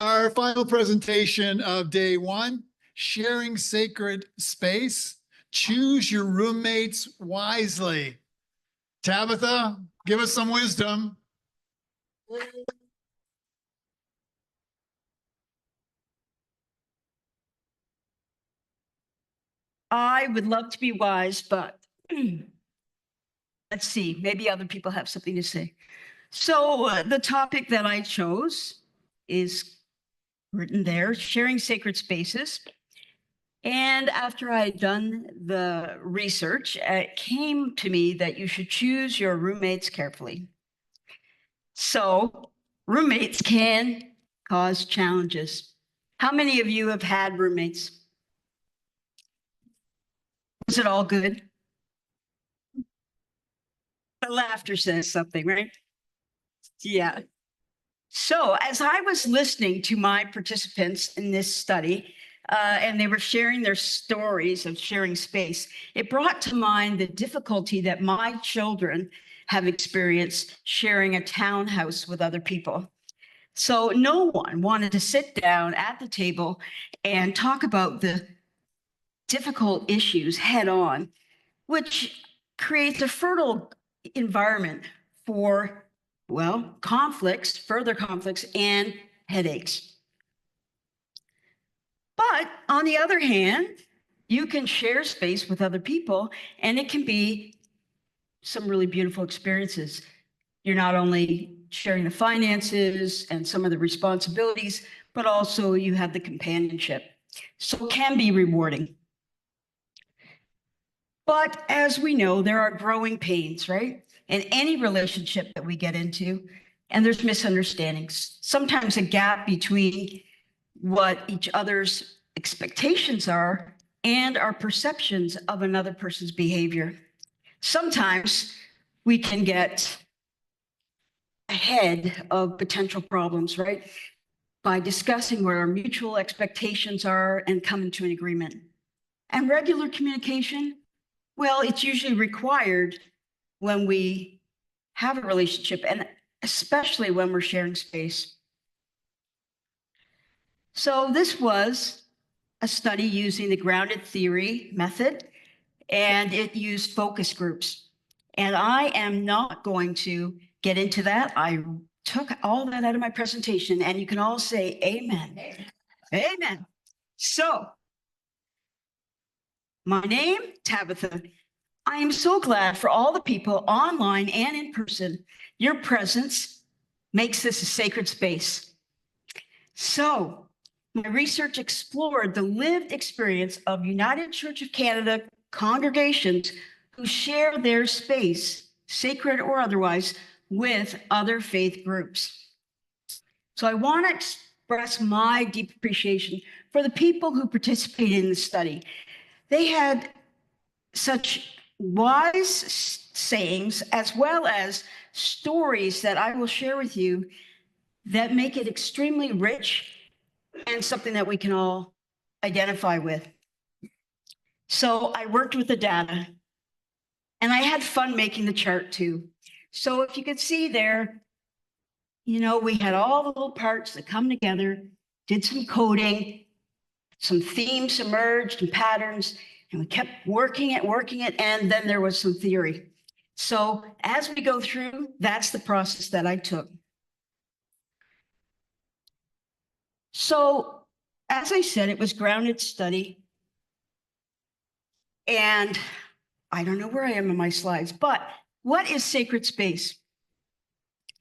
Our final presentation of day one, sharing sacred space. Choose your roommates wisely. Tabitha, give us some wisdom. I would love to be wise, but let's see, maybe other people have something to say. So the topic that I chose is written there, sharing sacred spaces. And after I had done the research, it came to me that you should choose your roommates carefully. So roommates can cause challenges. How many of you have had roommates? Was it all good? The laughter says something, right? Yeah. So as I was listening to my participants in this study, and they were sharing their stories of sharing space, it brought to mind the difficulty that my children have experienced sharing a townhouse with other people. So no one wanted to sit down at the table and talk about the difficult issues head on, which creates a fertile environment for, well, conflicts, further conflicts, and headaches. But on the other hand, you can share space with other people, and it can be some really beautiful experiences. You're not only sharing the finances and some of the responsibilities, but also you have the companionship. So it can be rewarding. But as we know, there are growing pains, right? In any relationship that we get into, and there's misunderstandings. Sometimes a gap between what each other's expectations are and our perceptions of another person's behavior. Sometimes we can get ahead of potential problems, right? By discussing what our mutual expectations are and coming to an agreement. And regular communication, well, it's usually required when we have a relationship, and especially when we're sharing space. So this was a study using the grounded theory method, and it used focus groups. And I am not going to get into that. I took all that out of my presentation, and you can all say amen. Amen. So my name, Tabitha. I am so glad for all the people online and in person. Your presence makes this a sacred space. So my research explored the lived experience of United Church of Canada congregations who share their space, sacred or otherwise, with other faith groups. So I want to express my deep appreciation for the people who participated in the study. They had such wise sayings as well as stories that I will share with you that make it extremely rich and something that we can all identify with. So I worked with the data and I had fun making the chart too. So if you could see there, you know, we had all the little parts that come together, did some coding, some themes emerged and patterns, and we kept working it, and then there was some theory. So as we go through, that's the process that I took. So as I said, it was grounded study. And I don't know where I am in my slides, but what is sacred space?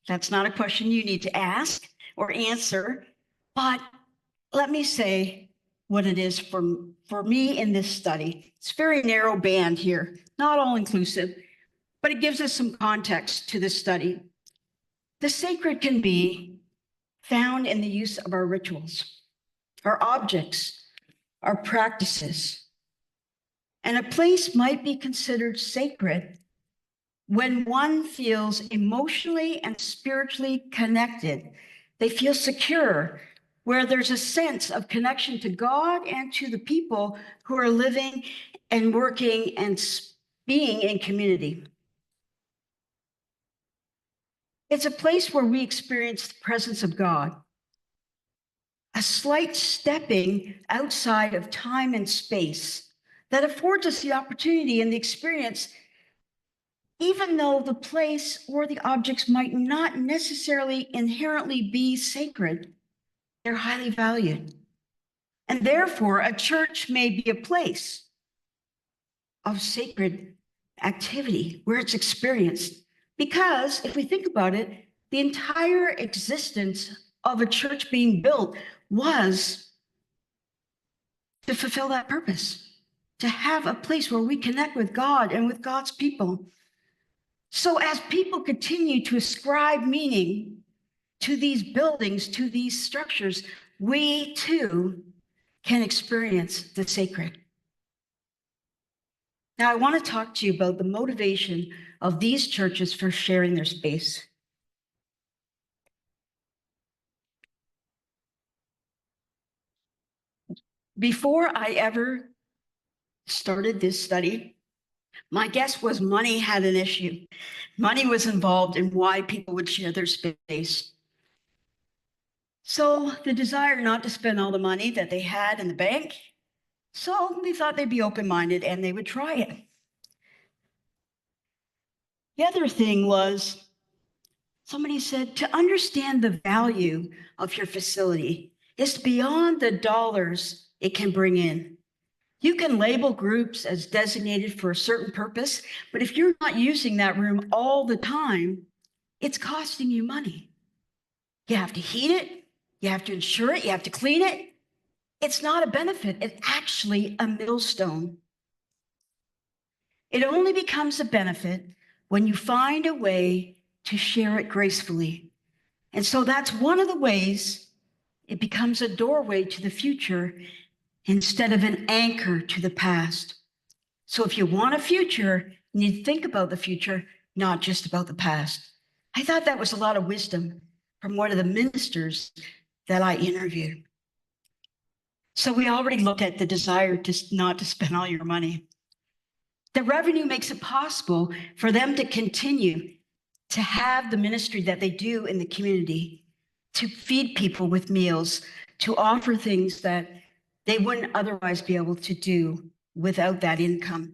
That's not a question you need to ask or answer, but let me say what it is for me in this study. It's a very narrow band here, not all inclusive, but it gives us some context to this study. The sacred can be found in the use of our rituals, our objects, our practices. And a place might be considered sacred when one feels emotionally and spiritually connected. They feel secure, where there's a sense of connection to God and to the people who are living and working and being in community. It's a place where we experience the presence of God. a slight stepping outside of time and space that affords us the opportunity and the experience, even though the place or the objects might not necessarily inherently be sacred, they're highly valued. And therefore, a church may be a place of sacred activity where it's experienced. Because if we think about it, the entire existence of a church being built was to fulfill that purpose, to have a place where we connect with God and with God's people. So as people continue to ascribe meaning to these buildings, to these structures, we too can experience the sacred. Now, I want to talk to you about the motivation of these churches for sharing their space. Before I ever started this study, my guess was money had an issue. Money was involved in why people would share their space. So the desire not to spend all the money that they had in the bank, so they thought they'd be open-minded and they would try it. The other thing was, somebody said, to understand the value of your facility is beyond the dollars it can bring in. You can label groups as designated for a certain purpose, but if you're not using that room all the time, it's costing you money. You have to heat it, you have to insure it, you have to clean it. It's not a benefit, it's actually a millstone. It only becomes a benefit when you find a way to share it gracefully. And so that's one of the ways it becomes a doorway to the future instead of an anchor to the past. So if you want a future, you need to think about the future, not just about the past. I thought that was a lot of wisdom from one of the ministers that I interviewed. So we already looked at the desire to not to spend all your money. The revenue makes it possible for them to continue to have the ministry that they do in the community, to feed people with meals, to offer things that they wouldn't otherwise be able to do without that income.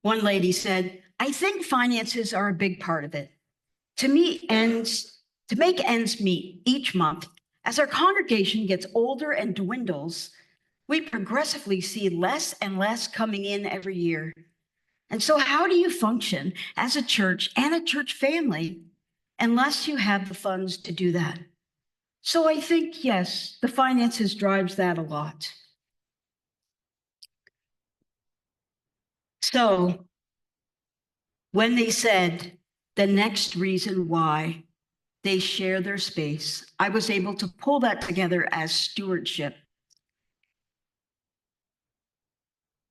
One lady said, I think finances are a big part of it. To make ends meet each month, as our congregation gets older and dwindles, we progressively see less and less coming in every year. And so how do you function as a church and a church family unless you have the funds to do that? So I think, yes, the finances drives that a lot. So when they said the next reason why they share their space, I was able to pull that together as stewardship.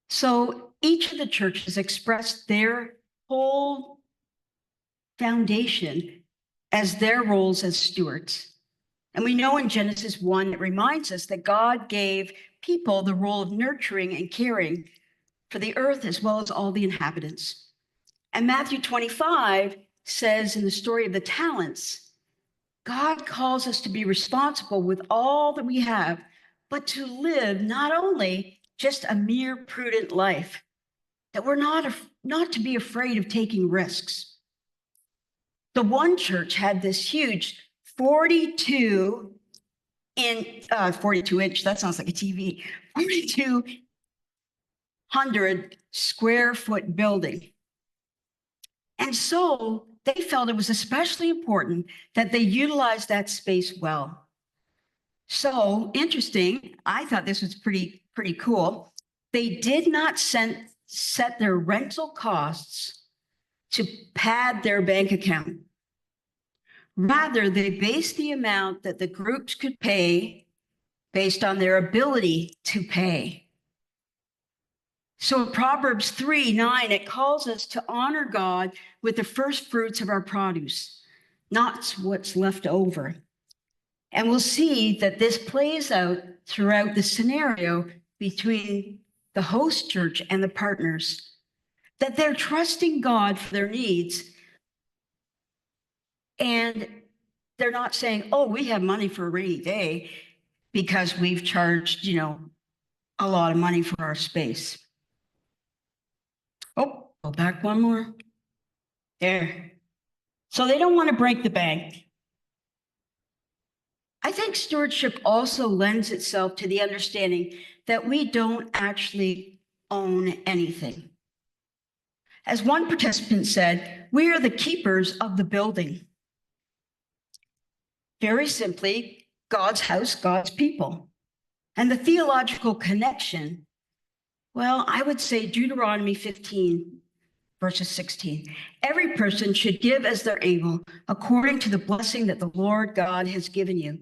So each of the churches expressed their whole foundation as their roles as stewards. And we know in Genesis 1, it reminds us that God gave people the role of nurturing and caring for the earth as well as all the inhabitants. And Matthew 25 says in the story of the talents, God calls us to be responsible with all that we have, but to live not only just a mere prudent life, that we're not to be afraid of taking risks. The one church had this huge 42 inch, that sounds like a TV, 4,200 square foot building. And so they felt it was especially important that they utilize that space well. So interesting, I thought this was pretty cool. They did not set their rental costs to pad their bank account. Rather, they based the amount that the groups could pay based on their ability to pay. So in Proverbs 3:9, it calls us to honor God with the first fruits of our produce, not what's left over. And we'll see that this plays out throughout the scenario between the host church and the partners, that they're trusting God for their needs, and they're not saying, oh, we have money for a rainy day because we've charged, a lot of money for our space. Oh, go back one more. There. So they don't want to break the bank. I think stewardship also lends itself to the understanding that we don't actually own anything. As one participant said, we are the keepers of the building. Very simply, God's house, God's people. And the theological connection, well, I would say Deuteronomy 15, verses 16. Every person should give as they're able, according to the blessing that the Lord God has given you.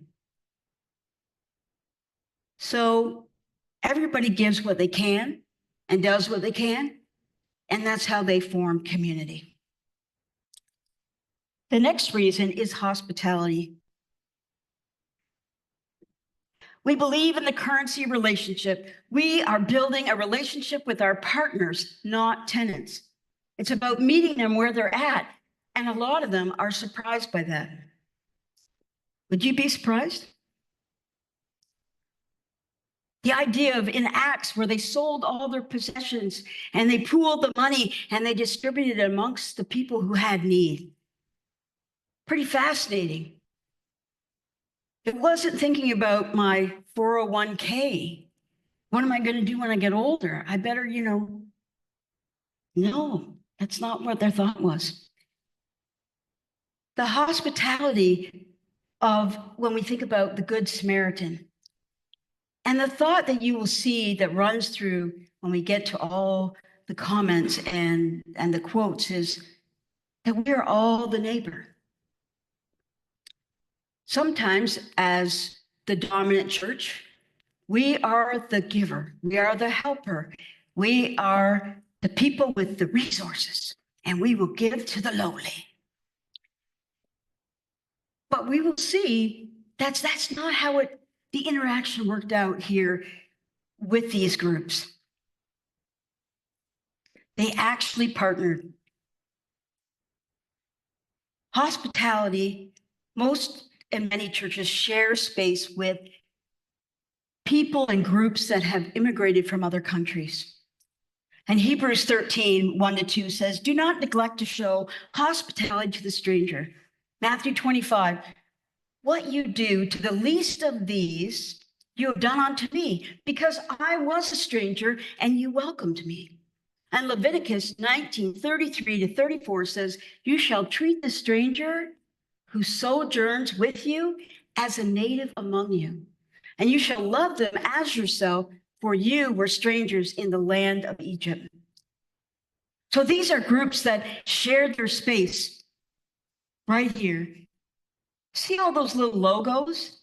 So everybody gives what they can and does what they can, and that's how they form community. The next reason is hospitality. We believe in the currency relationship. We are building a relationship with our partners, not tenants. It's about meeting them where they're at, and a lot of them are surprised by that. Would you be surprised? The idea of in Acts where they sold all their possessions and they pooled the money and they distributed it amongst the people who had need. Pretty fascinating. It wasn't thinking about my 401k. What am I going to do when I get older? I better, no, that's not what their thought was. The hospitality of when we think about the Good Samaritan. And the thought that you will see that runs through when we get to all the comments and the quotes is that we are all the neighbor. Sometimes as the dominant church, we are the giver. We are the helper. We are the people with the resources, and we will give to the lowly. But we will see that's not how the interaction worked out here with these groups. They actually partnered. Hospitality, most and many churches share space with people and groups that have immigrated from other countries. And Hebrews 13, 1-2 says, do not neglect to show hospitality to the stranger. Matthew 25, what you do to the least of these, you have done unto me, because I was a stranger and you welcomed me. And Leviticus 19:33-34 says, you shall treat the stranger who sojourns with you as a native among you, and you shall love them as yourself, for you were strangers in the land of Egypt. So these are groups that shared their space right here. See all those little logos?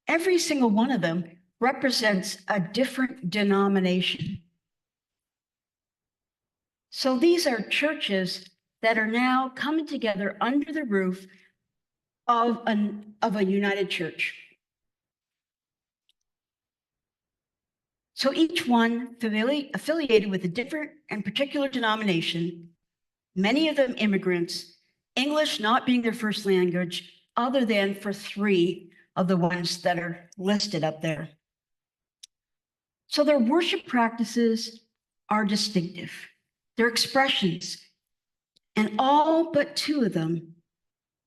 Every single one of them represents a different denomination. So these are churches that are now coming together under the roof of a united church. So each one affiliated with a different and particular denomination, many of them immigrants, English not being their first language, other than for 3 of the ones that are listed up there. So their worship practices are distinctive, their expressions, and all but 2 of them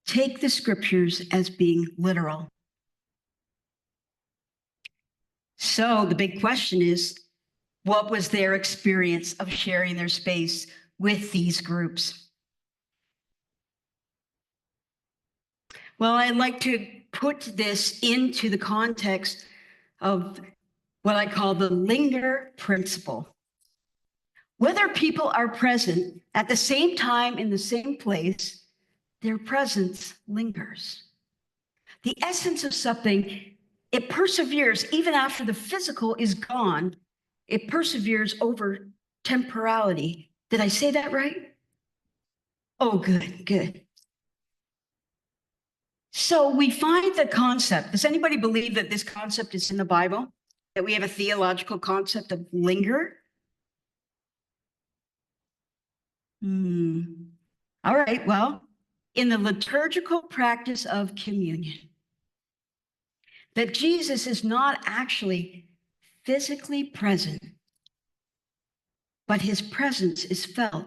take the scriptures as being literal. So the big question is, what was their experience of sharing their space with these groups? Well, I'd like to put this into the context of what I call the linger principle. Whether people are present at the same time in the same place, their presence lingers. The essence of something, it perseveres even after the physical is gone. It perseveres over temporality. Did I say that right? Oh, good, good. So we find the concept. Does anybody believe that this concept is in the Bible? That we have a theological concept of linger? All right, well, in the liturgical practice of communion. That Jesus is not actually physically present, but his presence is felt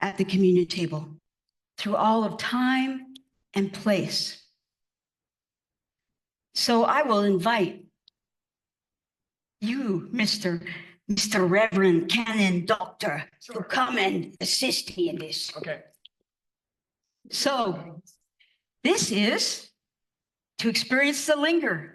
at the communion table through all of time and place. So I will invite you, Mr. Reverend Canon Doctor, to come and assist me in this. Okay. So this is to experience the linger.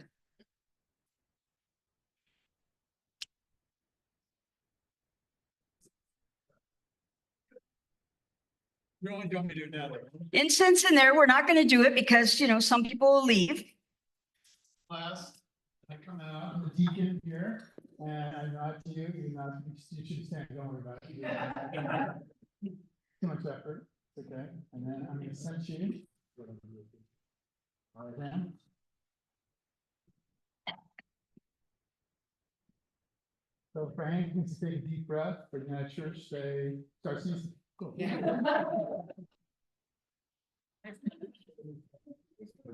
You only want me to do that. Incense in there, we're not going to do it because, some people will leave. Class, I come out, I'm the deacon here, and I nod to you, you should stand, don't worry about it. Too much effort, it's okay, and then I'm gonna send you. All right, then. So Frank, you can just take a deep breath for the United Church, say, start sneezing. Cool.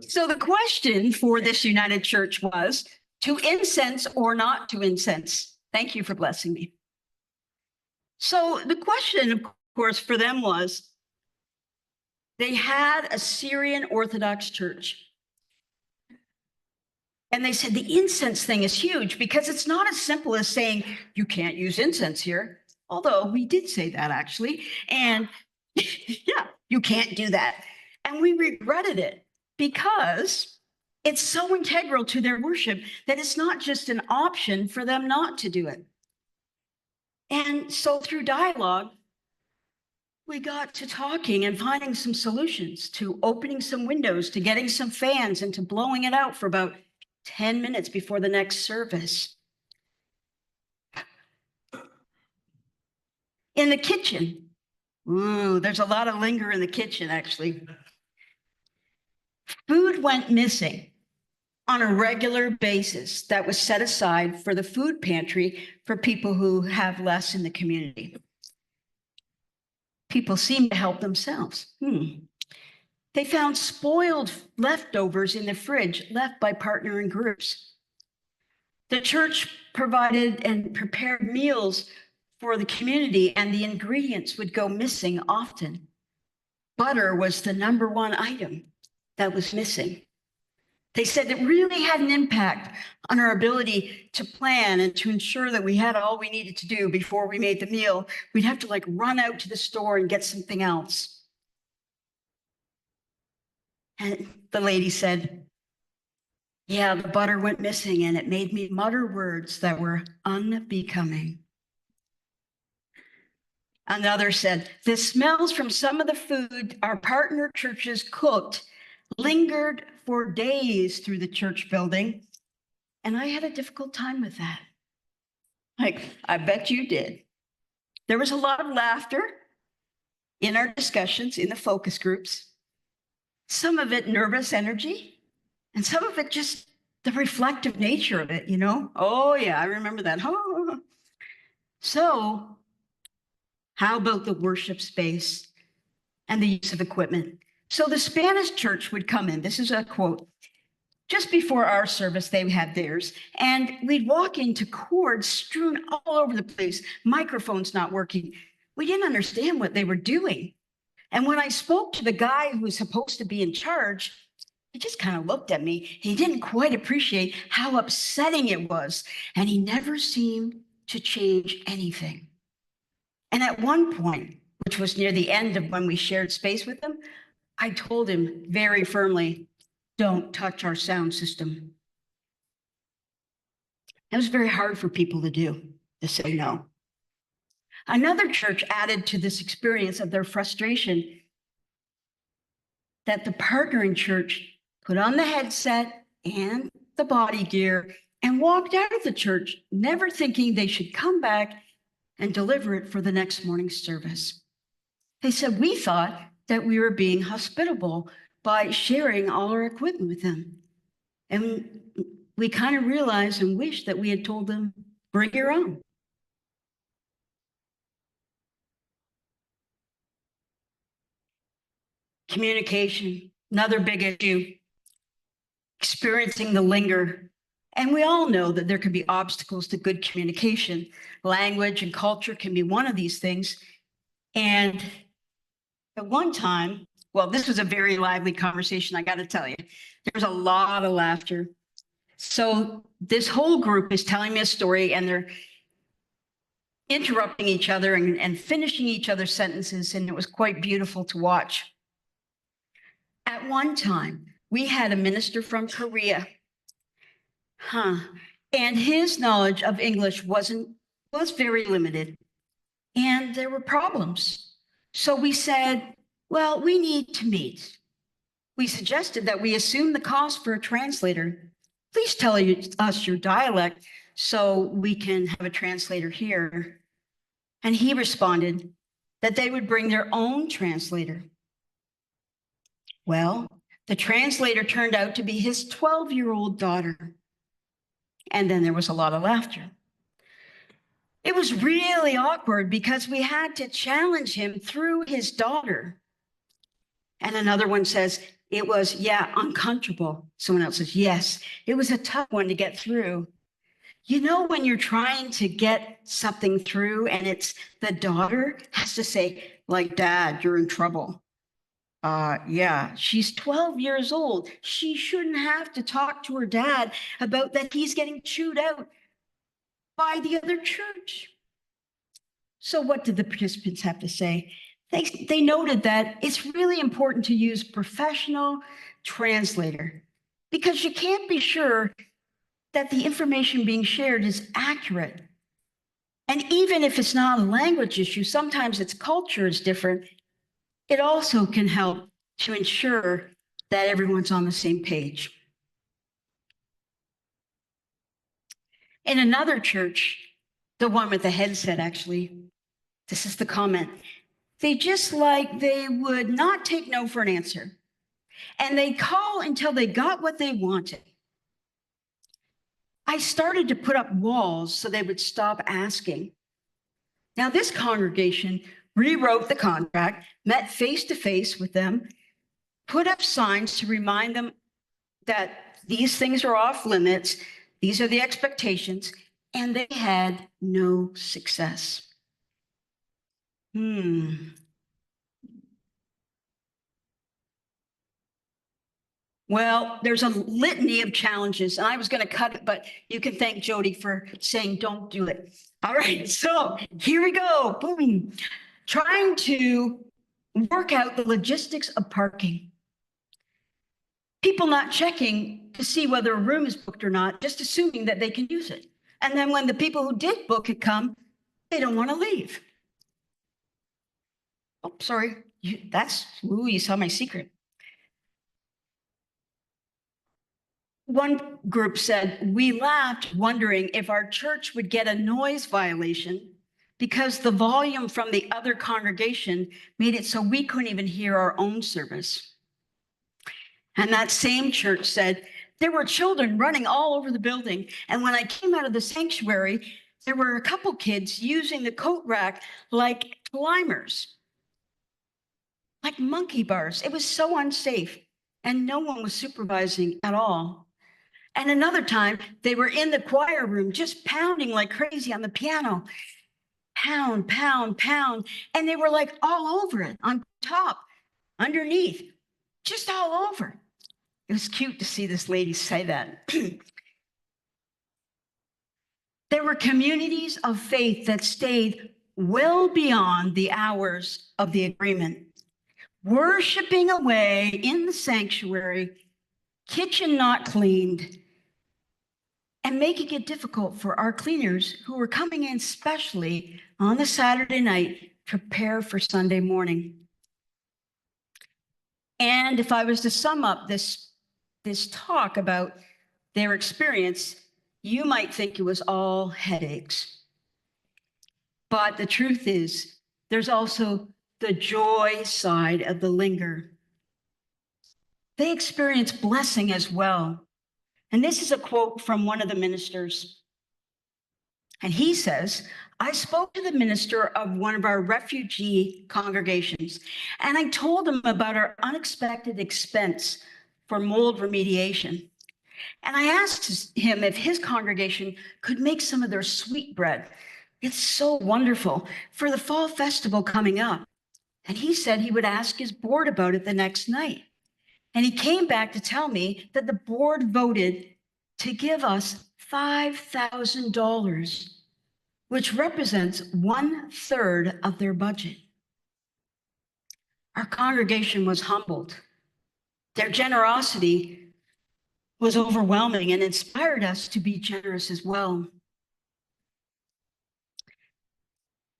So the question for this United Church was to incense or not to incense. Thank you for blessing me. So the question, of course, for them was they had a Syrian Orthodox church. And they said the incense thing is huge because it's not as simple as saying you can't use incense here. Although we did say that actually. And yeah, you can't do that. And we regretted it because it's so integral to their worship that it's not just an option for them not to do it. And so through dialogue, we got to talking and finding some solutions, to opening some windows, to getting some fans, and to blowing it out for about 10 minutes before the next service. In the kitchen, there's a lot of linger in the kitchen, actually. Food went missing on a regular basis that was set aside for the food pantry for people who have less in the community. People seem to help themselves. They found spoiled leftovers in the fridge left by partnering groups. The church provided and prepared meals for the community, and the ingredients would go missing often. Butter was the number one item that was missing. They said it really had an impact on our ability to plan and to ensure that we had all we needed to do before we made the meal. We'd have to run out to the store and get something else. And the lady said, yeah, the butter went missing and it made me mutter words that were unbecoming. Another said, the smells from some of the food our partner churches cooked lingered for days through the church building. And I had a difficult time with that. I bet you did. There was a lot of laughter in our discussions, in the focus groups. Some of it nervous energy, and some of it just the reflective nature of it, Oh yeah, I remember that. So how about the worship space and the use of equipment? So the Spanish church would come in. This is a quote. Just before our service, they had theirs. And we'd walk into cords strewn all over the place, microphones not working. We didn't understand what they were doing. And when I spoke to the guy who was supposed to be in charge, he just kind of looked at me. He didn't quite appreciate how upsetting it was. And he never seemed to change anything. And at one point, which was near the end of when we shared space with him, I told him very firmly, don't touch our sound system. It was very hard for people to do, to say no. Another church added to this experience of their frustration that the partnering church put on the headset and the body gear and walked out of the church, never thinking they should come back and deliver it for the next morning's service. They said, we thought that we were being hospitable by sharing all our equipment with them. And we kind of realized and wished that we had told them, bring your own. Communication, another big issue. Experiencing the linger. And we all know that there can be obstacles to good communication. Language and culture can be one of these things. And at one time, well, this was a very lively conversation, I got to tell you. There was a lot of laughter. So this whole group is telling me a story, and they're interrupting each other and finishing each other's sentences, and it was quite beautiful to watch. At one time, we had a minister from Korea. And his knowledge of English was very limited, and there were problems. So we said, well, we need to meet. We suggested that we assume the cost for a translator. Please tell us your dialect so we can have a translator here. And he responded that they would bring their own translator. Well, the translator turned out to be his 12-year-old daughter. And then there was a lot of laughter. It was really awkward because we had to challenge him through his daughter. And another one says, it was, yeah, uncomfortable. Someone else says, yes, it was a tough one to get through. You know, when you're trying to get something through and it's the daughter has to say, like, Dad, you're in trouble. Yeah, she's 12 years old. She shouldn't have to talk to her dad about that he's getting chewed out by the other church. So what did the participants have to say? They noted that it's really important to use professional translator because you can't be sure that the information being shared is accurate. And even if it's not a language issue, sometimes its culture is different. It also can help to ensure that everyone's on the same page. In another church, the one with the headset actually, this is the comment. They would not take no for an answer. And they call until they got what they wanted. I started to put up walls so they would stop asking. Now this congregation rewrote the contract, met face-to-face with them, put up signs to remind them that these things are off limits, these are the expectations, and they had no success. Well, there's a litany of challenges. I was going to cut it, but you can thank Jody for saying don't do it. All right, so here we go. Boom. Trying to work out the logistics of parking. People not checking to see whether a room is booked or not, just assuming that they can use it. And then when the people who did book it come, they don't want to leave. Oh, sorry. You saw my secret. One group said, we laughed wondering if our church would get a noise violation because the volume from the other congregation made it so we couldn't even hear our own service. And that same church said, there were children running all over the building. And when I came out of the sanctuary, there were a couple kids using the coat rack like climbers, like monkey bars. It was so unsafe and no one was supervising at all. And another time they were in the choir room, just pounding like crazy on the piano, pound, pound, pound. And they were like all over it, on top, underneath, just all over. It was cute to see this lady say that. There were communities of faith that stayed well beyond the hours of the agreement, worshiping away in the sanctuary, kitchen not cleaned, and making it difficult for our cleaners who were coming in specially on the Saturday night to prepare for Sunday morning. And if I was to sum up this talk about their experience, you might think it was all headaches. But the truth is, there's also the joy side of the linger. They experience blessing as well. And this is a quote from one of the ministers. And he says, I spoke to the minister of one of our refugee congregations, and I told him about our unexpected expense for mold remediation. And I asked him if his congregation could make some of their sweetbread. It's so wonderful for the fall festival coming up. And he said he would ask his board about it the next night. And he came back to tell me that the board voted to give us $5,000, which represents 1/3 of their budget. Our congregation was humbled. Their generosity was overwhelming and inspired us to be generous as well.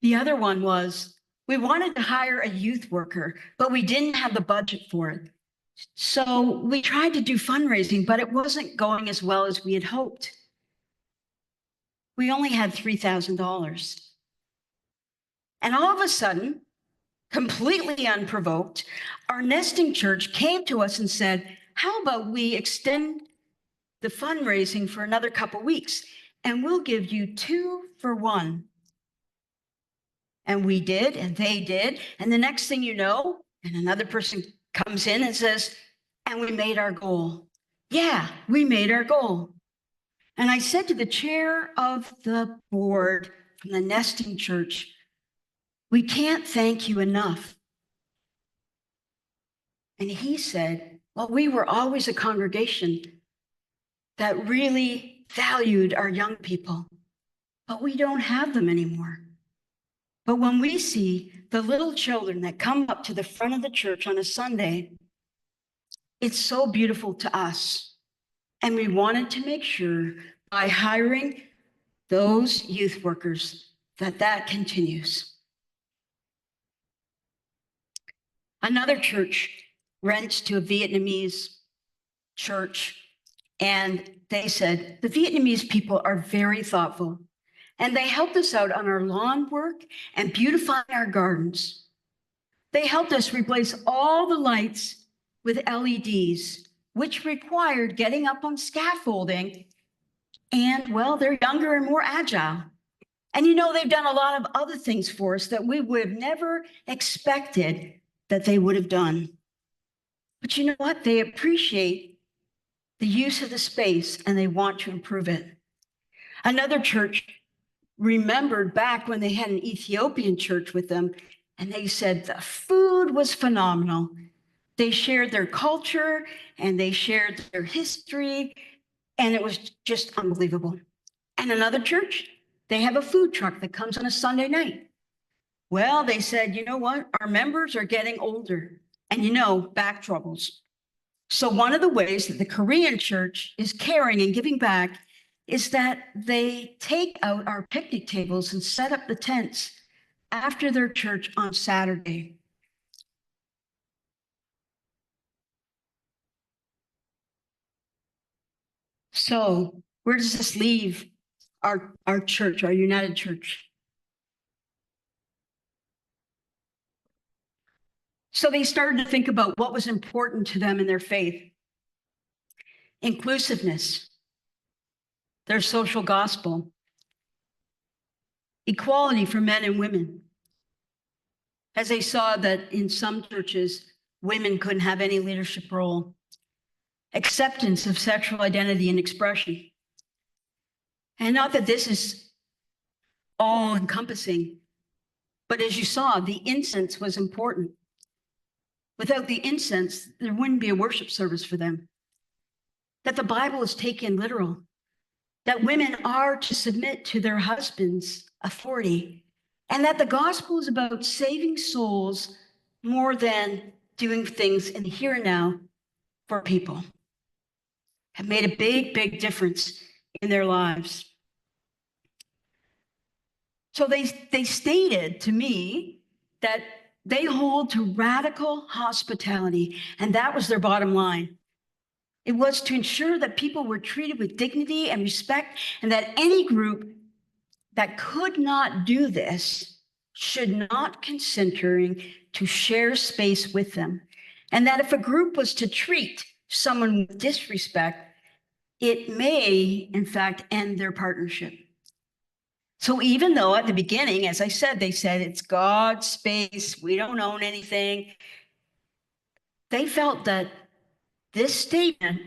The other one was, we wanted to hire a youth worker, but we didn't have the budget for it. So we tried to do fundraising, but it wasn't going as well as we had hoped. We only had $3,000. And all of a sudden, completely unprovoked, our nesting church came to us and said, how about we extend the fundraising for another couple weeks and we'll give you 2 for 1. And we did, and they did. And the next thing you know, and another person comes in and says, and we made our goal. Yeah, we made our goal. And I said to the chair of the board from the nesting church, we can't thank you enough. And he said, well, we were always a congregation that really valued our young people, but we don't have them anymore. But when we see the little children that come up to the front of the church on a Sunday, it's so beautiful to us. And we wanted to make sure by hiring those youth workers that continues. Another church rents to a Vietnamese church, and they said, the Vietnamese people are very thoughtful, and they helped us out on our lawn work and beautifying our gardens. They helped us replace all the lights with LEDs, which required getting up on scaffolding. And well, they're younger and more agile. And you know, they've done a lot of other things for us that we would have never expected that they would have done. But you know what? They appreciate the use of the space and they want to improve it. Another church remembered back when they had an Ethiopian church with them, and they said the food was phenomenal. They shared their culture and they shared their history, and it was just unbelievable. And another church, they have a food truck that comes on a Sunday night. Well, they said, you know what? Our members are getting older, and you know, back troubles. So one of the ways that the Korean church is caring and giving back is that they take out our picnic tables and set up the tents after their church on Saturday. So where does this leave our church, our United Church? So they started to think about what was important to them in their faith. Inclusiveness, their social gospel, equality for men and women. As they saw that in some churches, women couldn't have any leadership role. Acceptance of sexual identity and expression. And not that this is all encompassing, but as you saw, the incense was important. Without the incense, there wouldn't be a worship service for them. That the Bible is taken literal. That women are to submit to their husbands' authority. And that the gospel is about saving souls more than doing things in the here and now for people. Have made a big, big difference in their lives. So they stated to me that they hold to radical hospitality, and that was their bottom line. It was to ensure that people were treated with dignity and respect, and that any group that could not do this should not considering to share space with them. And that if a group was to treat someone with disrespect, it may, in fact, end their partnership. So even though at the beginning, as I said, they said it's God's space, we don't own anything, they felt that this statement,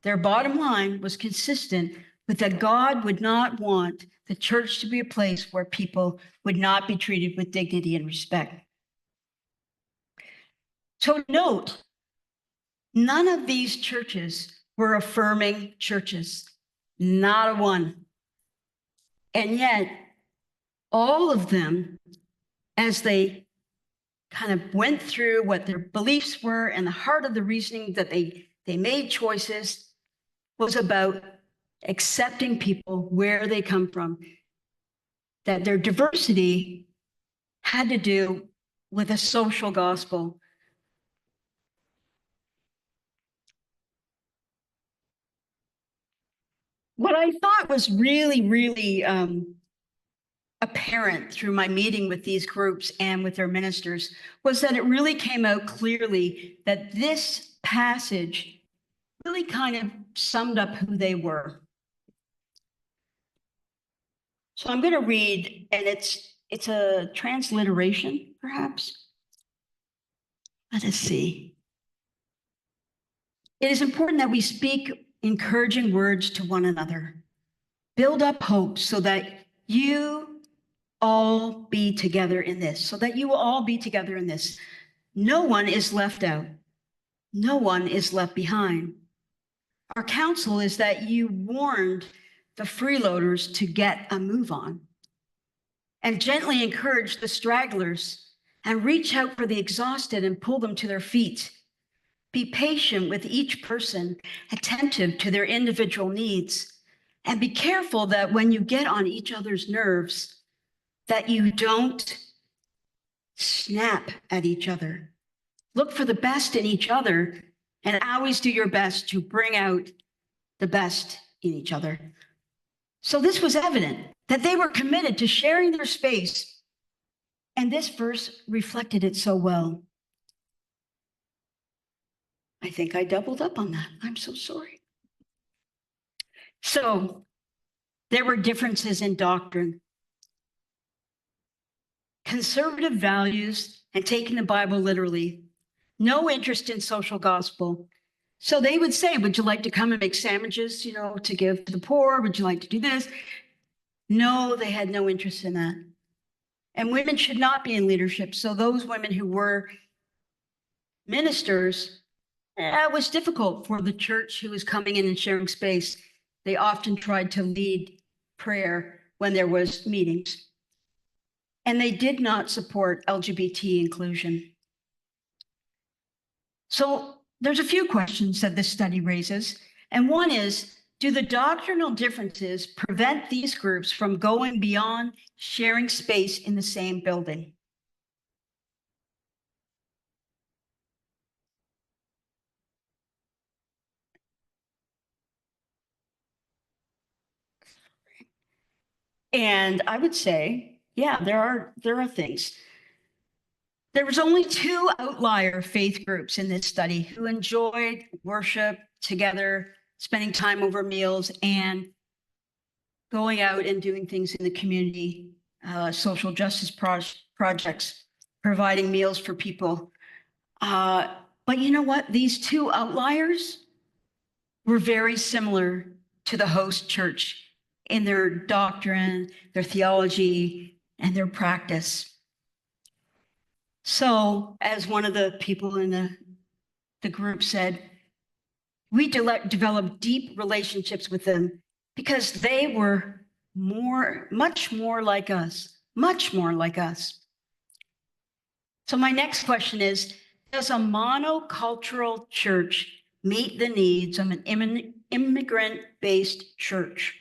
their bottom line, was consistent with that God would not want the church to be a place where people would not be treated with dignity and respect. So note, none of these churches were affirming churches, not a one. And yet, all of them, as they kind of went through what their beliefs were and the heart of the reasoning that they made choices, was about accepting people where they come from, that their diversity had to do with a social gospel. What I thought was really apparent through my meeting with these groups and with their ministers was that it really came out clearly that this passage really kind of summed up who they were. So I'm going to read, and it's a transliteration, perhaps. Let us see. It is important that we speak encouraging words to one another. Build up hope so that you all be together in this, so that you will all be together in this. No one is left out. No one is left behind. Our counsel is that you warned the freeloaders to get a move on and gently encourage the stragglers and reach out for the exhausted and pull them to their feet. Be patient with each person, attentive to their individual needs, and be careful that when you get on each other's nerves, that you don't snap at each other. Look for the best in each other and always do your best to bring out the best in each other. So this was evident that they were committed to sharing their space, and this verse reflected it so well. I think I doubled up on that. I'm so sorry. So there were differences in doctrine, conservative values, and taking the Bible literally, no interest in social gospel. So they would say, would you like to come and make sandwiches, to give to the poor? Would you like to do this? No, they had no interest in that. And women should not be in leadership. So those women who were ministers, it was difficult for the church who was coming in and sharing space. They often tried to lead prayer when there was meetings. And they did not support LGBT inclusion. So there's a few questions that this study raises. And one is, do the doctrinal differences prevent these groups from going beyond sharing space in the same building? And I would say, yeah, there are things. There was only 2 outlier faith groups in this study who enjoyed worship together, spending time over meals, and going out and doing things in the community, social justice projects, providing meals for people. But you know what? These 2 outliers were very similar to the host church in their doctrine, their theology, and their practice. So, as one of the people in the group said, we developed deep relationships with them because they were much more like us. So my next question is, does a monocultural church meet the needs of an immigrant-based church?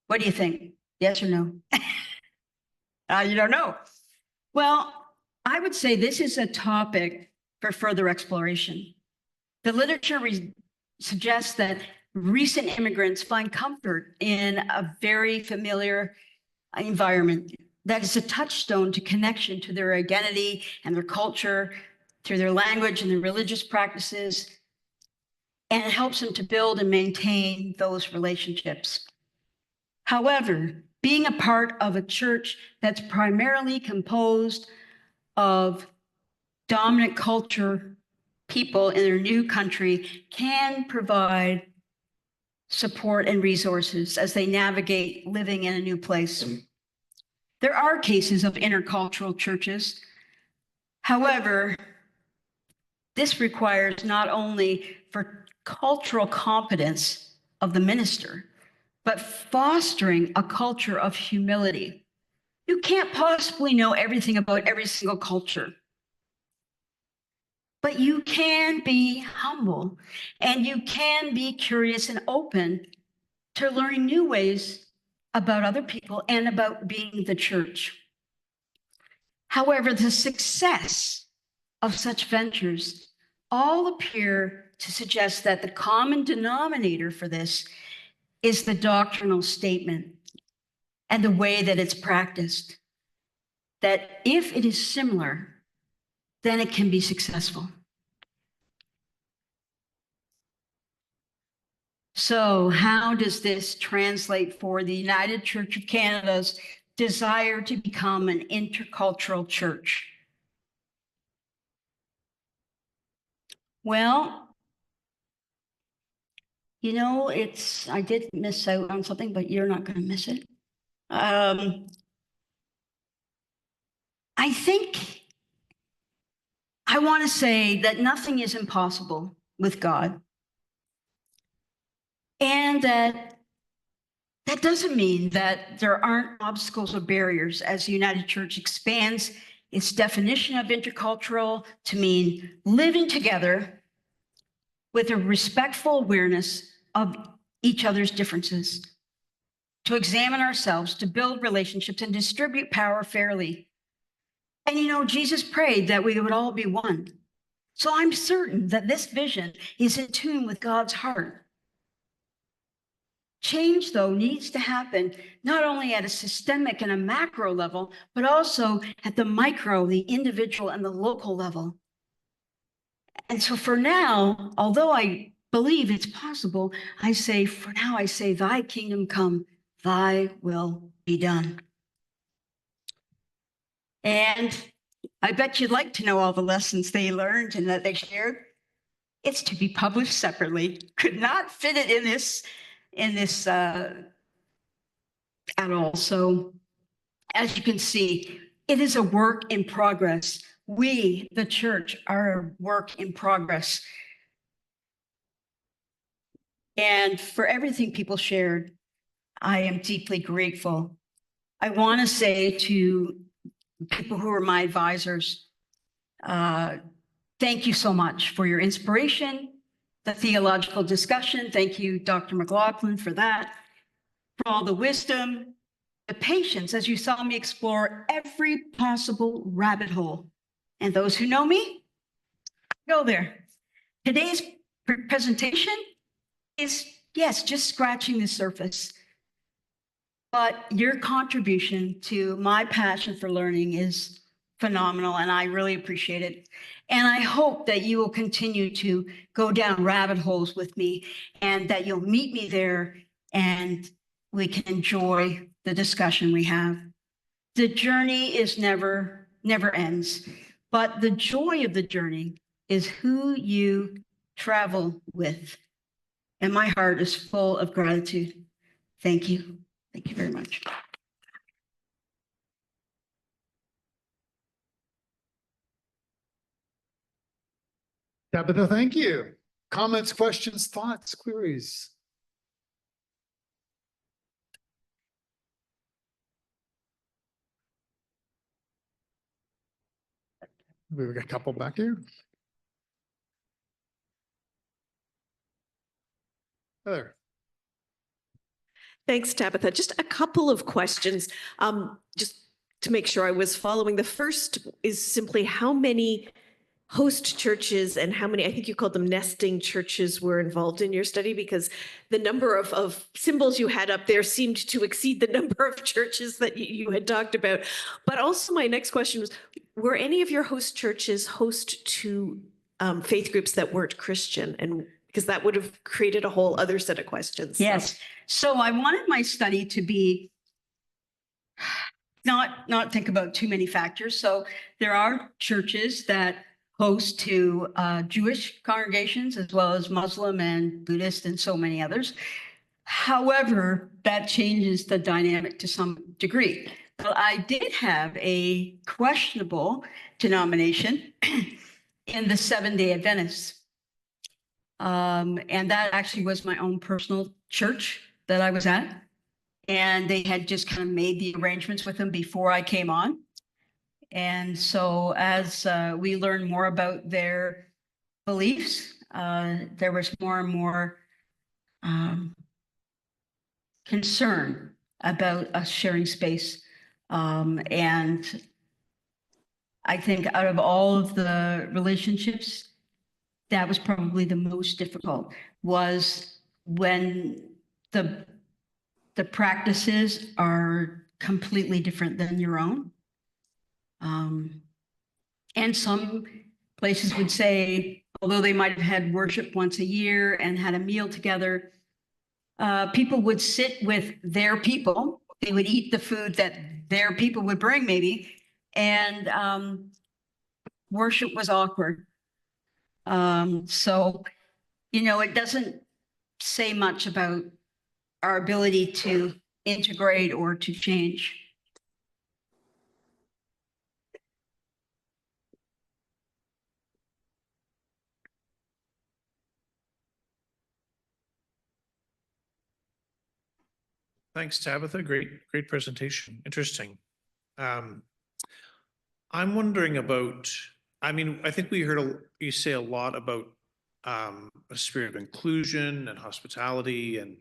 What do you think? Yes or no? You don't know. Well, I would say this is a topic for further exploration. The literature suggests that recent immigrants find comfort in a very familiar environment that is a touchstone to connection to their identity and their culture, through their language and their religious practices, and it helps them to build and maintain those relationships. However, being a part of a church that's primarily composed of dominant culture people in their new country can provide support and resources as they navigate living in a new place. There are cases of intercultural churches. However, this requires not only for cultural competence of the minister, but fostering a culture of humility. You can't possibly know everything about every single culture, but you can be humble and you can be curious and open to learning new ways about other people and about being the church. However, the success of such ventures all appear to suggest that the common denominator for this is the doctrinal statement and the way that it's practiced. That if it is similar, then it can be successful. So how does this translate for the United Church of Canada's desire to become an intercultural church? Well, you know, I did miss out on something, but you're not going to miss it. I think I want to say that nothing is impossible with God. And that doesn't mean that there aren't obstacles or barriers as the United Church expands its definition of intercultural to mean living together with a respectful awareness of each other's differences, to examine ourselves, to build relationships and distribute power fairly. And you know, Jesus prayed that we would all be one. So I'm certain that this vision is in tune with God's heart. Change, though, needs to happen not only at a systemic and a macro level, but also at the micro, the individual, and the local level. And so for now, although I believe it's possible, I say, for now, I say, thy kingdom come, thy will be done. And I bet you'd like to know all the lessons they learned and that they shared. It's to be published separately. Could not fit it in this at all. So as you can see, it is a work in progress. We, the church, are a work in progress. And for everything people shared, I am deeply grateful. I want to say to people who are my advisors, thank you so much for your inspiration, the theological discussion. Thank you, Dr. McLachlin, for that, for all the wisdom, the patience as you saw me explore every possible rabbit hole. And those who know me, go there. Today's presentation is, yes, just scratching the surface. But your contribution to my passion for learning is phenomenal, and I really appreciate it. And I hope that you will continue to go down rabbit holes with me and that you'll meet me there and we can enjoy the discussion we have. The journey is never ends, but the joy of the journey is who you travel with. And my heart is full of gratitude. Thank you. Thank you very much. Tabitha, thank you. Comments, questions, thoughts, queries? We've got a couple back here. Heather. Thanks, Tabitha. Just a couple of questions, just to make sure I was following. The first is simply how many host churches and how many, I think you called them nesting churches, were involved in your study, because the number of symbols you had up there seemed to exceed the number of churches that you had talked about. But also my next question was, were any of your host churches host to faith groups that weren't Christian? And because that would have created a whole other set of questions. Yes. So I wanted my study to be not think about too many factors. So there are churches that host to Jewish congregations as well as Muslim and Buddhist and so many others. However, that changes the dynamic to some degree. But I did have a questionable denomination in the Seventh-day Adventists. And that actually was my own personal church that I was at. And they had just kind of made the arrangements with them before I came on. And so as we learned more about their beliefs, there was more and more concern about us sharing space. And I think out of all of the relationships, that was probably the most difficult, was when the practices are completely different than your own. And some places would say, although they might have had worship once a year and had a meal together, people would sit with their people. They would eat the food that their people would bring maybe. And worship was awkward. So, you know, it doesn't say much about our ability to integrate or to change. Thanks, Tabitha. Great presentation. Interesting. I'm wondering about, I mean, I think we heard you say a lot about a spirit of inclusion and hospitality and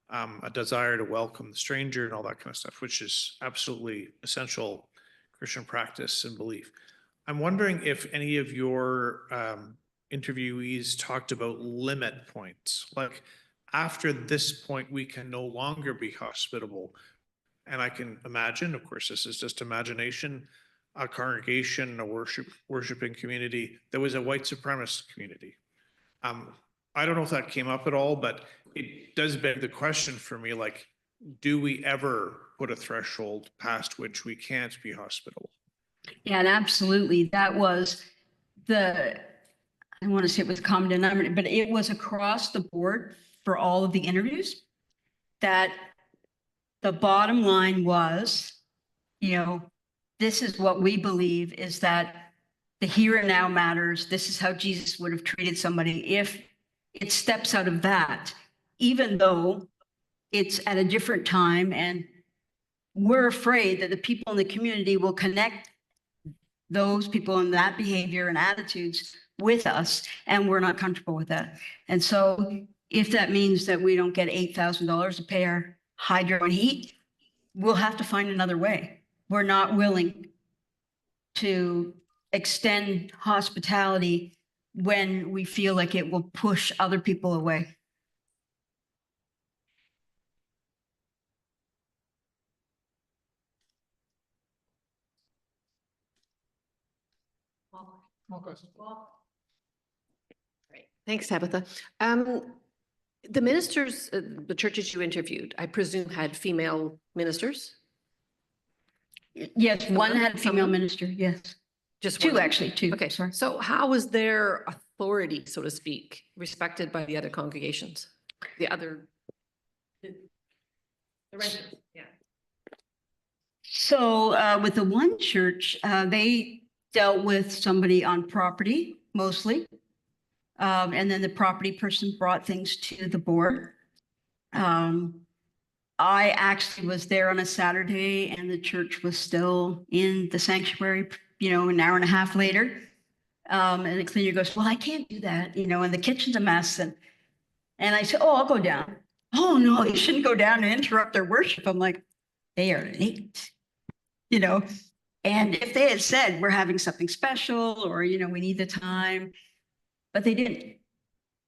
a desire to welcome the stranger and all that kind of stuff, which is absolutely essential Christian practice and belief. I'm wondering if any of your interviewees talked about limit points, like after this point, we can no longer be hospitable. And I can imagine, of course, this is just imagination, a congregation, a worshiping community that was a white supremacist community. I don't know if that came up at all, but it does beg the question for me, like, do we ever put a threshold past which we can't be hospitable? Yeah, and absolutely. That was I want to say it was a common denominator, but it was across the board for all of the interviews that the bottom line was, you know, this is what we believe, is that the here and now matters. This is how Jesus would have treated somebody. If it steps out of that, even though it's at a different time, and we're afraid that the people in the community will connect those people in that behavior and attitudes with us, and we're not comfortable with that. And so if that means that we don't get $8,000 to pay our hydro and heat, we'll have to find another way. We're not willing to extend hospitality when we feel like it will push other people away. More questions? Great. Thanks, Tabitha. The ministers, the churches you interviewed, I presume had female ministers? Yes, one had a female Someone? minister, yes. Just Two, one? actually, two. Okay, Sorry. so how was their authority, so to speak, respected by the other congregations? The residents, yeah. So with the one church, they dealt with somebody on property mostly. And then the property person brought things to the board. I actually was there on a Saturday and the church was still in the sanctuary, you know, an hour and a half later. And the cleaner goes, well, I can't do that, you know, and the kitchen's a mess. And I said, oh, I'll go down. Oh, no, you shouldn't go down and interrupt their worship. I'm like, they are late, you know. And if they had said, we're having something special, or, you know, we need the time, but they didn't.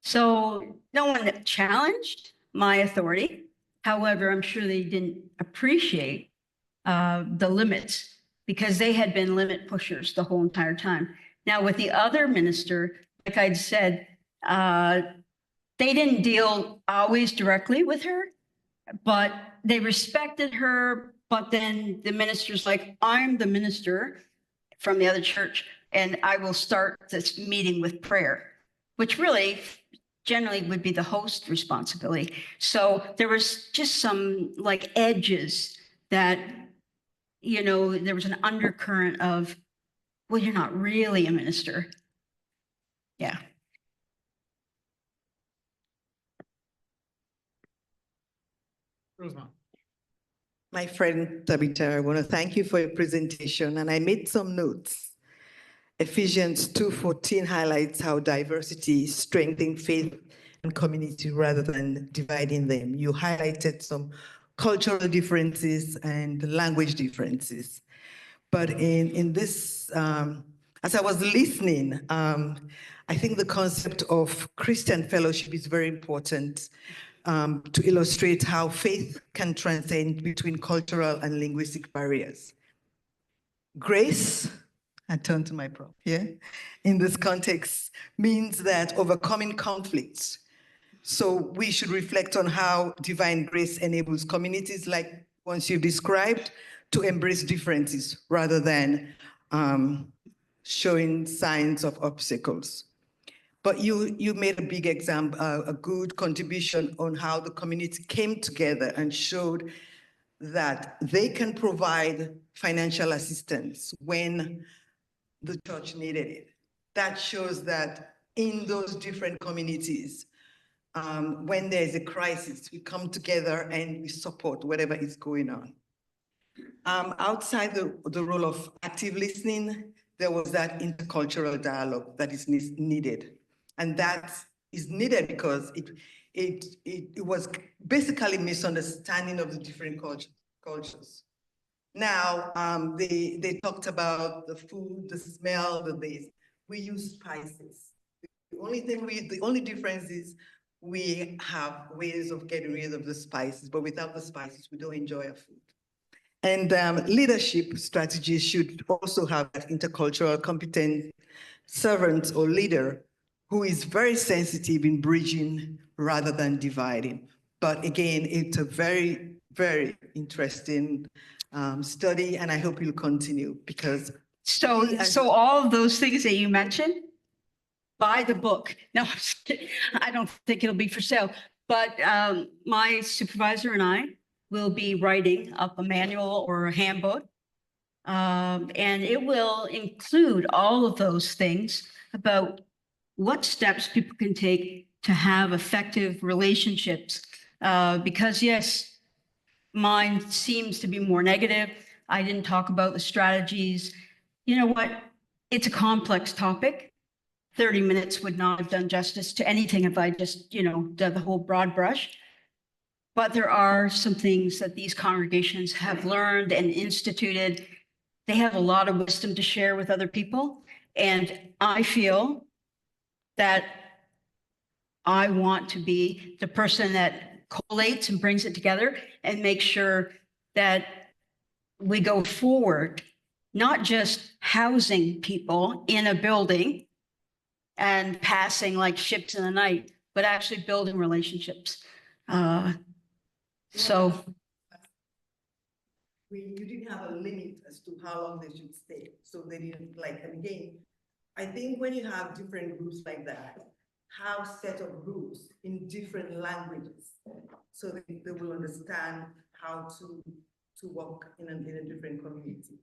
So no one challenged my authority. However, I'm sure they didn't appreciate the limits, because they had been limit pushers the whole entire time. Now with the other minister, like I'd said, they didn't deal always directly with her, but they respected her But then the minister's like, I'm the minister from the other church, and I will start this meeting with prayer, which really generally would be the host responsibility. So there was just some like edges that, you know, there was an undercurrent of, well, you're not really a minister. Yeah. Rosemont. My friend Tabitha, I want to thank you for your presentation, and I made some notes. Ephesians 2:14 highlights how diversity strengthens faith and community rather than dividing them. You highlighted some cultural differences and language differences. But in this, as I was listening, I think the concept of Christian fellowship is very important to illustrate how faith can transcend between cultural and linguistic barriers. Grace, I turn to my prop here, in this context means that overcoming conflicts. So we should reflect on how divine grace enables communities like ones you've described to embrace differences rather than showing signs of obstacles. But you made a big example, a good contribution on how the community came together and showed that they can provide financial assistance when the church needed it. That shows that in those different communities, when there's a crisis, we come together and we support whatever is going on. Outside the role of active listening, there was that intercultural dialogue that is needed. And that is needed because it was basically misunderstanding of the different cultures. Now, they talked about the food, the smell, the this. We use spices. The only difference is we have ways of getting rid of the spices, but without the spices, we don't enjoy our food. And leadership strategies should also have that intercultural competent servant or leader who is very sensitive in bridging rather than dividing. But again, it's a very, very interesting study, and I hope you'll continue because. So all of those things that you mentioned, buy the book. No, I don't think it'll be for sale, but my supervisor and I will be writing up a manual or a handbook. And it will include all of those things about what steps people can take to have effective relationships. Because yes, mine seems to be more negative. I didn't talk about the strategies. You know what? It's a complex topic. 30 minutes would not have done justice to anything if I just, you know, did the whole broad brush. But there are some things that these congregations have learned and instituted. They have a lot of wisdom to share with other people. And I feel that I want to be the person that collates and brings it together and makes sure that we go forward, not just housing people in a building and passing like ships in the night, but actually building relationships. So you didn't have a limit as to how long they should stay. So they didn't like, and again, I think when you have different groups like that, have set of rules in different languages, so they will understand how to work in a different community.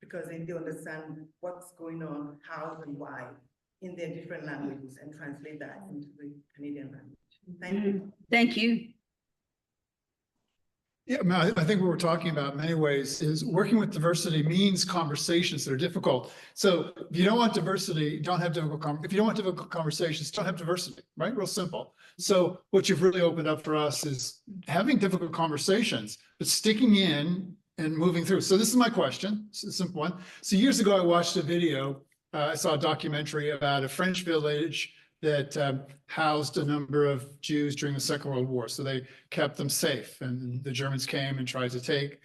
Because then they understand what's going on, how and why in their different languages and translate that into the Canadian language. Thank you. Thank you. Yeah, I mean, I think what we're talking about in many ways is working with diversity means conversations that are difficult. So if you don't want diversity, don't have difficult if you don't want difficult conversations, don't have diversity, right? Real simple. So what you've really opened up for us is having difficult conversations, but sticking in and moving through. So this is my question. It's a simple one. So years ago, I watched a video. I saw a documentary about a French village that housed a number of Jews during the Second World War. So they kept them safe, and the Germans came and tried to take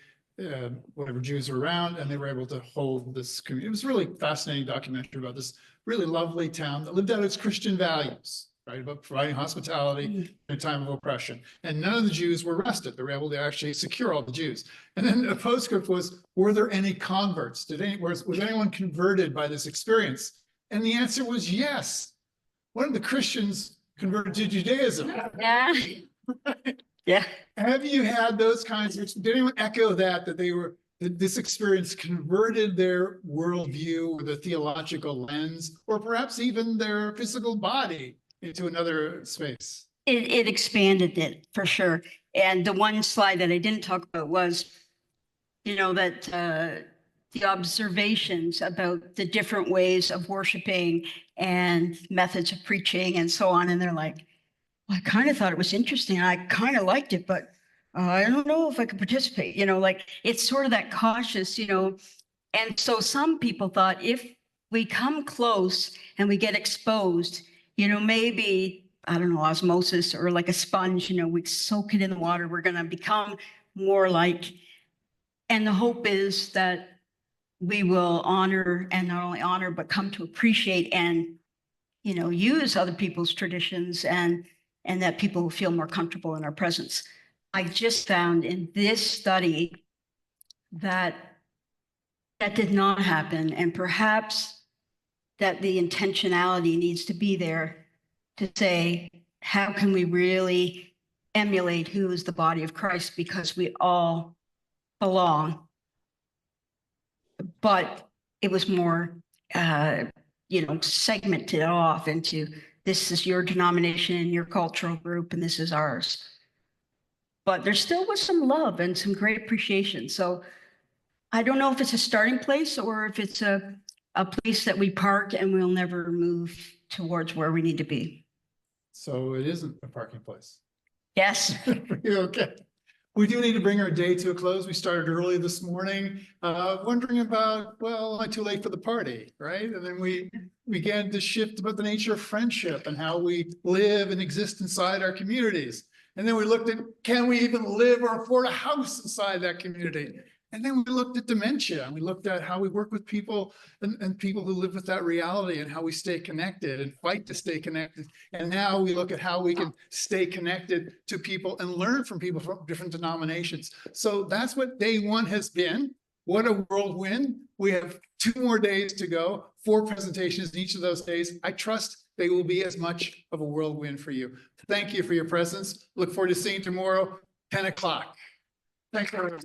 whatever Jews were around, and they were able to hold this community. It was a really fascinating documentary about this really lovely town that lived out its Christian values. right? About providing hospitality in a time of oppression. And none of the Jews were arrested. They were able to actually secure all the Jews. And then the postscript was, were there any converts? Was anyone converted by this experience? And the answer was yes. One of the Christians converted to Judaism. Yeah. Yeah. Have you had those kinds of, did anyone echo that that this experience converted their worldview or the theological lens, or perhaps even their physical body into another space? It expanded it for sure. And the one slide that I didn't talk about was, that the observations about the different ways of worshiping and methods of preaching and so on. And they're like, well, I kind of thought it was interesting. I kind of liked it, but I don't know if I could participate, like it's sort of that cautious, and so some people thought if we come close and we get exposed, maybe, I don't know, osmosis or like a sponge, we soak it in the water, we're going to become more like, and the hope is that we will honor and not only honor, but come to appreciate and, use other people's traditions and that people will feel more comfortable in our presence. I just found in this study that did not happen, and perhaps that the intentionality needs to be there to say, how can we really emulate who is the body of Christ, because we all belong. But it was more, segmented off into, this is your denomination and your cultural group, and this is ours. But there still was some love and some great appreciation. So I don't know if it's a starting place or if it's a place that we park and we'll never move towards where we need to be. So it isn't a parking place. Yes. Okay. We do need to bring our day to a close. We started early this morning, wondering about, well, am I too late for the party, right? And then we began to shift about the nature of friendship and how we live and exist inside our communities. And then we looked at, can we even live or afford a house inside that community? And then we looked at dementia, and we looked at how we work with people and people who live with that reality, and how we stay connected and fight to stay connected. And now we look at how we can stay connected to people and learn from people from different denominations. So that's what day one has been. What a whirlwind. We have 2 more days to go, 4 presentations in each of those days. I trust they will be as much of a whirlwind for you. Thank you for your presence. Look forward to seeing you tomorrow, 10 o'clock. Thanks, everyone.